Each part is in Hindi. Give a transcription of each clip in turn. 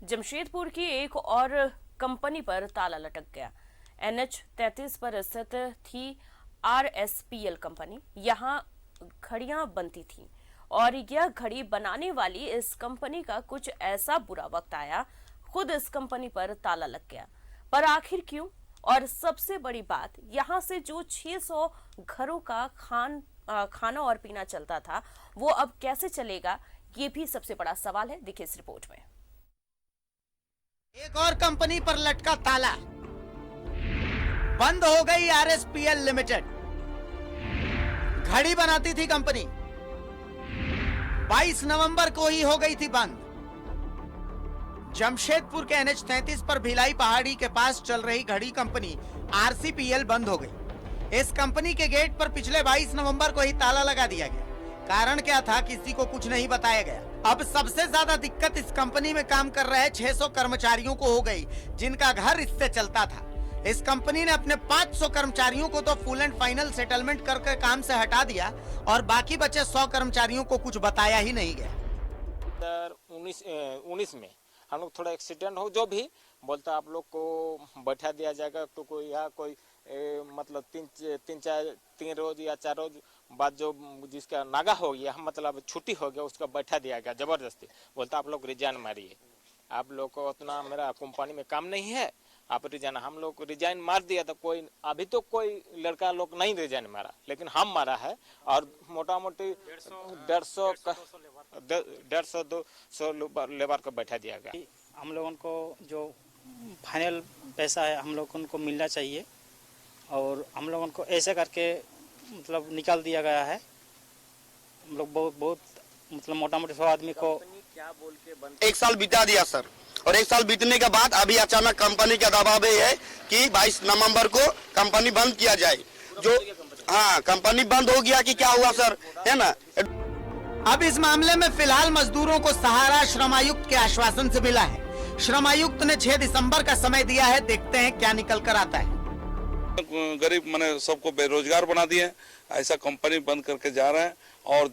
जमशेदपुर की एक और कंपनी पर ताला लटक गया। NH 33 पर स्थित थी RSPL कंपनी। यहाँ घड़ियां बनती थी और यह घड़ी बनाने वाली इस कंपनी का कुछ ऐसा बुरा वक्त आया, खुद इस कंपनी पर ताला लग गया। पर आखिर क्यों? और सबसे बड़ी बात, यहाँ से जो 600 घरों का खाना और पीना चलता था, वो अब कैसे चलेगा? ये भी सबसे बड़ा सवाल है। देखिए इस रिपोर्ट में। एक और कंपनी पर लटका ताला, बंद हो गई RSPL लिमिटेड। घड़ी बनाती थी कंपनी, 22 नवंबर को ही हो गई थी बंद। जमशेदपुर के NH 33 पर भिलाई पहाड़ी के पास चल रही घड़ी कंपनी RCPL बंद हो गई। इस कंपनी के गेट पर पिछले 22 नवंबर को ही ताला लगा दिया गया। कारण क्या था, किसी को कुछ नहीं बताया गया। अब सबसे ज्यादा दिक्कत इस कंपनी में काम कर रहे 600 कर्मचारियों को हो गई, जिनका घर इससे चलता था। इस कंपनी ने अपने 500 कर्मचारियों को तो फुल एंड फाइनल सेटलमेंट करके काम से हटा दिया और बाकी बचे 100 कर्मचारियों को कुछ बताया ही नहीं गया। 19 में हम लोग थोड़ा एक्सीडेंट हो, जो भी बोलता आप लोग को बैठा दिया जाएगा, तो कोई यहाँ कोई मतलब तीन रोज या 4 रोज बाद जो जिसका नागा हो गया, मतलब छुट्टी हो गया, उसका बैठा दिया गया जबरदस्ती। बोलता आप लोग रिजाइन मारिए, आप लोग को उतना मेरा कंपनी में काम नहीं है, आप रिजाइन। हम लोग रिजाइन मार दिया तो कोई अभी तो कोई लड़का लोग नहीं रिजाइन मारा, लेकिन हम मारा है। और मोटा मोटी 150-200 लेबर को बैठा दिया गया। हम लोगों को जो फाइनल पैसा है हम लोग उनको मिलना चाहिए, और हम लोगों को ऐसे करके मतलब निकाल दिया गया है। हम लोग बहुत मतलब मोटा मोटी 100 आदमी को क्या बोल के बंद। 1 साल बिता दिया सर, और 1 साल बीतने के बाद अभी अचानक कंपनी का दबाव है कि 22 नवंबर को कंपनी बंद किया जाए। जो हाँ, कंपनी बंद हो गया कि क्या हुआ सर, है ना। अब इस मामले में फिलहाल मजदूरों को सहारा श्रमायुक्त के आश्वासन से मिला है। श्रमायुक्त ने 6 दिसंबर का समय दिया है, देखते हैं क्या निकल कर आता है। गरीब माने सबको बेरोजगार बना दिए, ऐसा कंपनी बंद करके जा रहे हैं। और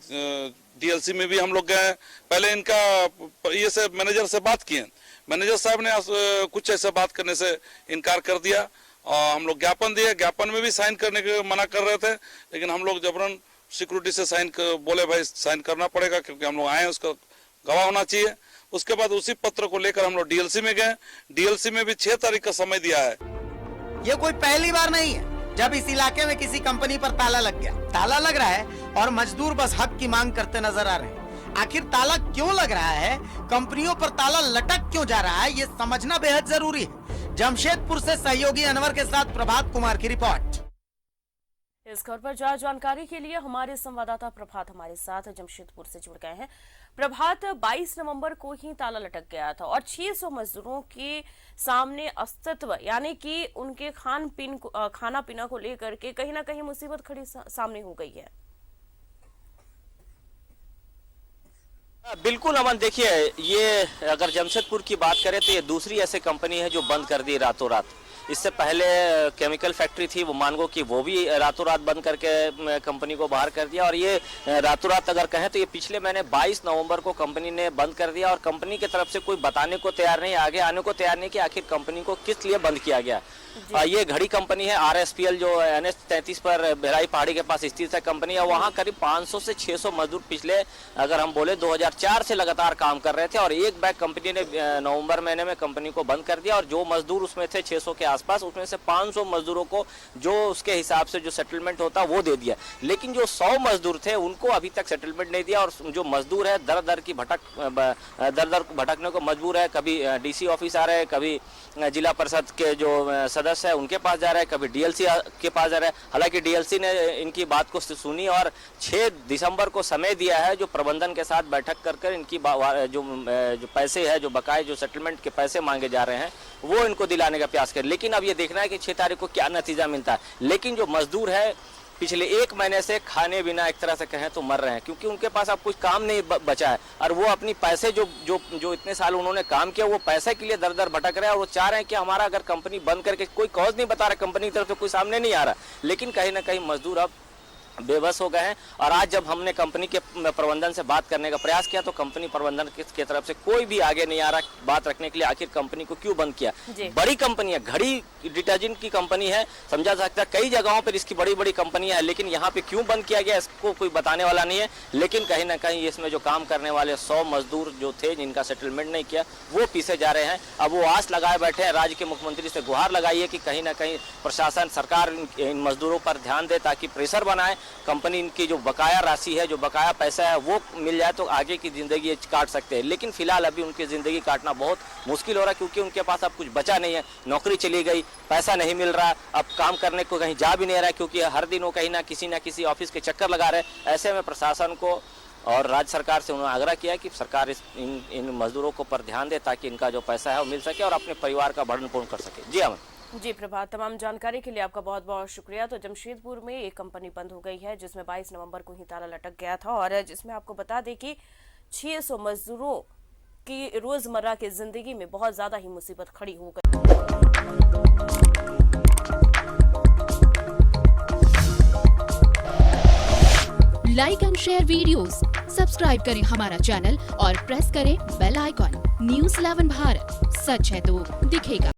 DLC में भी हम लोग गए, पहले इनका ये से मैनेजर से बात किए, मैनेजर साहब ने कुछ ऐसे बात करने से इनकार कर दिया। और हम लोग ज्ञापन दिए, ज्ञापन में भी साइन करने के मना कर रहे थे, लेकिन हम लोग जबरन सिक्योरिटी से साइन बोले भाई साइन करना पड़ेगा, क्योंकि हम लोग आए हैं, उसका गवाह होना चाहिए। उसके बाद उसी पत्र को लेकर हम लोग DLC में गए। DLC में भी 6 तारीख का समय दिया है। ये कोई पहली बार नहीं है जब इस इलाके में किसी कंपनी पर ताला लग गया। ताला लग रहा है और मजदूर बस हक की मांग करते नजर आ रहे हैं। आखिर ताला क्यों लग रहा है, कंपनियों पर ताला लटक क्यों जा रहा है, ये समझना बेहद जरूरी है। जमशेदपुर से सहयोगी अनवर के साथ प्रभात कुमार की रिपोर्ट। इस खबर पर ज्यादा जानकारी के लिए हमारे संवाददाता प्रभात हमारे साथ जमशेदपुर से जुड़ गए हैं। प्रभात, 22 नवंबर को ही ताला लटक गया था और 600 मजदूरों के सामने अस्तित्व यानी कि उनके खाना पीना को लेकर के कहीं ना कहीं मुसीबत खड़ी सामने हो गई है। बिल्कुल अमन, देखिए ये अगर जमशेदपुर की बात करें तो ये दूसरी ऐसी कंपनी है जो बंद कर दी रातों रात। इससे पहले केमिकल फैक्ट्री थी वो मानगो की, वो भी रातों रात बंद करके कंपनी को बाहर कर दिया। और ये रातों रात अगर कहें तो ये पिछले महीने 22 नवंबर को कंपनी ने बंद कर दिया, और कंपनी की तरफ से कोई बताने को तैयार नहीं, आगे आने को तैयार नहीं कि आखिर कंपनी को किस लिए बंद किया गया। ये घड़ी कंपनी है RSPL जो NH 33 पर भिलाई पहाड़ी के पास स्थित है कंपनी है। वहाँ करीब 500 से 600 मजदूर पिछले अगर हम बोले 2004 से लगातार काम कर रहे थे, और एक बैग कंपनी ने नवंबर महीने में कंपनी को बंद कर दिया। और जो मजदूर उसमें थे 600 के आसपास, उसमें से 500 मजदूरों को जो उसके हिसाब से जो सेटलमेंट होता वो दे दिया, लेकिन जो 100 मजदूर थे उनको अभी तक सेटलमेंट नहीं दिया। और जो मजदूर है दर दर भटकने को मजबूर है। कभी DC ऑफिस आ रहे हैं, कभी जिला परिषद के जो सदस्य है उनके पास जा रहा है, कभी DLC के पास जा रहा है। हालांकि DLC ने इनकी बात को सुनी और 6 दिसंबर को समय दिया है जो प्रबंधन के साथ बैठक कर इनकी जो पैसे है, जो बकाये जो सेटलमेंट के पैसे मांगे जा रहे हैं वो इनको दिलाने का प्रयास करें। लेकिन अब ये देखना है कि 6 तारीख को क्या नतीजा मिलता है। लेकिन जो मजदूर है पिछले 1 महीने से खाने बिना एक तरह से कहें तो मर रहे हैं, क्योंकि उनके पास अब कुछ काम नहीं बचा है। और वो अपनी पैसे जो इतने साल उन्होंने काम किया, वो पैसे के लिए दर दर भटक रहे हैं। और वो चाह रहे हैं कि हमारा अगर कंपनी बंद करके, कोई कॉज नहीं बता रहा, कंपनी की तरफ से कोई सामने नहीं आ रहा, लेकिन कहीं ना कहीं मजदूर अब बेबस हो गए हैं। और आज जब हमने कंपनी के प्रबंधन से बात करने का प्रयास किया तो कंपनी प्रबंधन की तरफ से कोई भी आगे नहीं आ रहा बात रखने के लिए, आखिर कंपनी को क्यों बंद किया। बड़ी कंपनी है, घड़ी डिटर्जेंट की कंपनी है, समझा सकता है कई जगहों पर इसकी बड़ी बड़ी कंपनियां हैं, लेकिन यहाँ पे क्यों बंद किया गया इसको कोई बताने वाला नहीं है। लेकिन कहीं ना कहीं इसमें जो काम करने वाले 100 मजदूर जो थे जिनका सेटलमेंट नहीं किया वो पीछे जा रहे हैं। अब वो आस लगाए बैठे हैं, राज्य के मुख्यमंत्री से गुहार लगाई है कि कहीं ना कहीं प्रशासन सरकार इन मजदूरों पर ध्यान दे ताकि प्रेशर बनाए, कंपनी की जो बकाया राशि है, जो बकाया पैसा है वो मिल जाए तो आगे की जिंदगी काट सकते हैं। लेकिन फिलहाल अभी उनकी जिंदगी काटना बहुत मुश्किल हो रहा है क्योंकि उनके पास अब कुछ बचा नहीं है, नौकरी चली गई, पैसा नहीं मिल रहा, अब काम करने को कहीं जा भी नहीं रहा क्योंकि हर दिन वो कहीं ना किसी ऑफिस के चक्कर लगा रहे। ऐसे में प्रशासन को और राज्य सरकार से उन्होंने आग्रह किया कि सरकार इन मजदूरों को पर ध्यान दे ताकि इनका जो पैसा है वो मिल सके और अपने परिवार का भरण पूर्ण कर सके। जी अमन। जी प्रभात, तमाम जानकारी के लिए आपका बहुत बहुत शुक्रिया। तो जमशेदपुर में एक कंपनी बंद हो गई है जिसमें 22 नवंबर को ही ताला लटक गया था और जिसमें आपको बता दें कि 600 मजदूरों की रोजमर्रा की जिंदगी में बहुत ज्यादा ही मुसीबत खड़ी हो गई। Like and share videos, subscribe करें हमारा चैनल और प्रेस करें बेल आइकॉन। न्यूज़ 11 भारत, सच है तो दिखेगा।